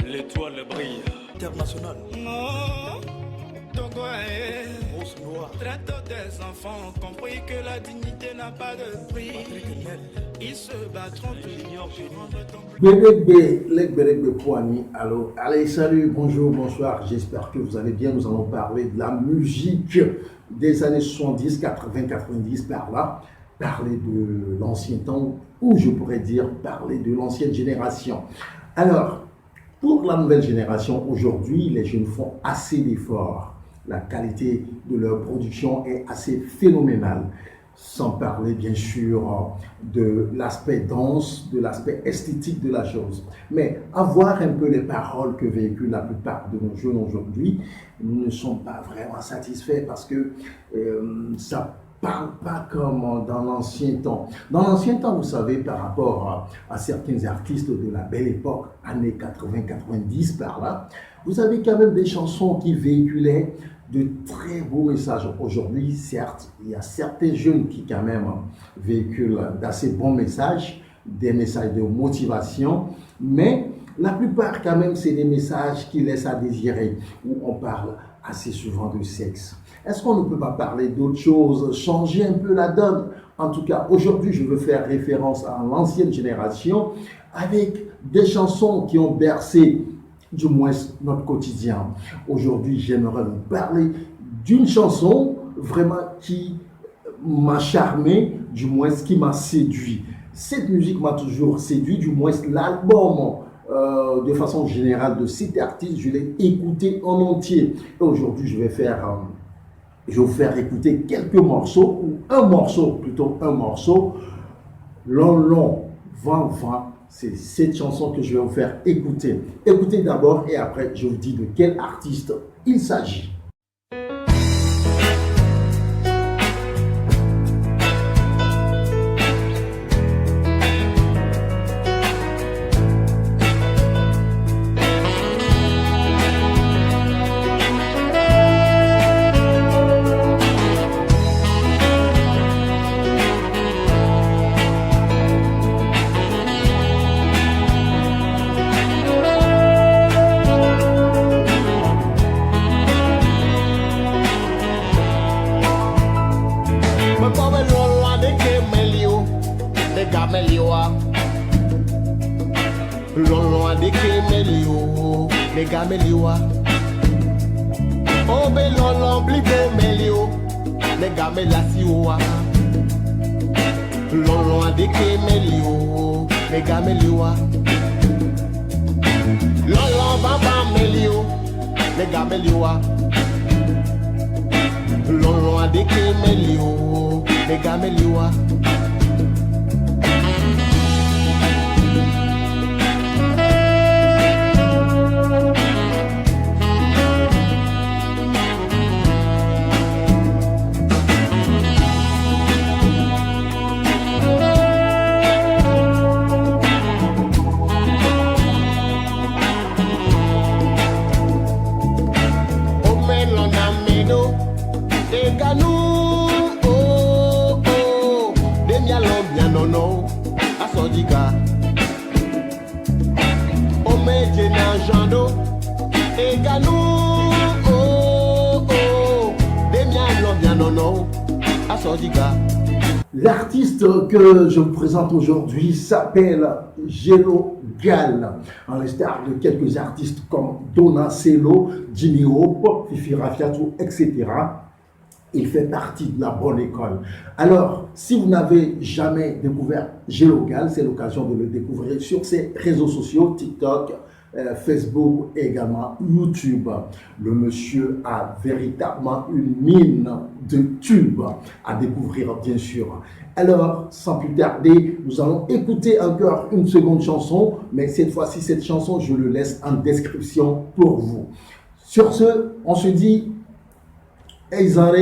L'étoile brille. International. Non, Togo est Rose noire. traite des enfants ont compris que la dignité n'a pas de prix. Ils se battront toujours pour rendre ton Bébé, les bébés poignées. Alors, allez, salut, bonjour, bonsoir. J'espère que vous allez bien. Nous allons parler de la musique des années 70, 80, 90 par là. Parler de l'ancien temps, ou je pourrais dire parler de l'ancienne génération. Alors, pour la nouvelle génération, aujourd'hui, les jeunes font assez d'efforts. La qualité de leur production est assez phénoménale. Sans parler bien sûr de l'aspect danse, de l'aspect esthétique de la chose. Mais avoir un peu les paroles que véhiculent la plupart de nos jeunes aujourd'hui, nous ne sommes pas vraiment satisfaits parce que ça parle pas comme dans l'ancien temps. Dans l'ancien temps, vous savez, par rapport à certains artistes de la belle époque, années 80-90 par là, vous avez quand même des chansons qui véhiculaient de très beaux messages. Aujourd'hui, certes, il y a certains jeunes qui quand même véhiculent d'assez bons messages, des messages de motivation, mais la plupart quand même, c'est des messages qui laissent à désirer, où on parle assez souvent de sexe. Est-ce qu'on ne peut pas parler d'autre chose, changer un peu la donne? En tout cas, aujourd'hui, je veux faire référence à l'ancienne génération avec des chansons qui ont bercé du moins notre quotidien. Aujourd'hui, j'aimerais vous parler d'une chanson vraiment qui m'a charmé, du moins qui m'a séduit. Cette musique m'a toujours séduit, du moins l'album de façon générale de cet artiste, je l'ai écouté en entier. Et aujourd'hui, je vais vous faire écouter quelques morceaux, ou un morceau, Long, Vent. C'est cette chanson que je vais vous faire écouter. Écoutez d'abord et après, je vous dis de quel artiste il s'agit. Lolo adeke melio, nega meliwa. Obe lolo blibo melio, nega melasiwa. Lolo adeke melio, nega meliwa. Lolo baba melio, nega meliwa. Lolo adeke melio, nega meliwa. L'artiste que je vous présente aujourd'hui s'appelle Jello Gal, en l'instar de quelques artistes comme Donna Cello, Jimmy Hope, Fifi Rafiatou, etc. Il fait partie de la bonne école. Alors, si vous n'avez jamais découvert Jello Gal, c'est l'occasion de le découvrir sur ses réseaux sociaux, TikTok, Facebook et également YouTube. Le monsieur a véritablement une mine de tubes à découvrir, bien sûr. Alors, sans plus tarder, nous allons écouter encore une seconde chanson, mais cette fois-ci, cette chanson, je le laisse en description pour vous. Sur ce, on se dit, Eizare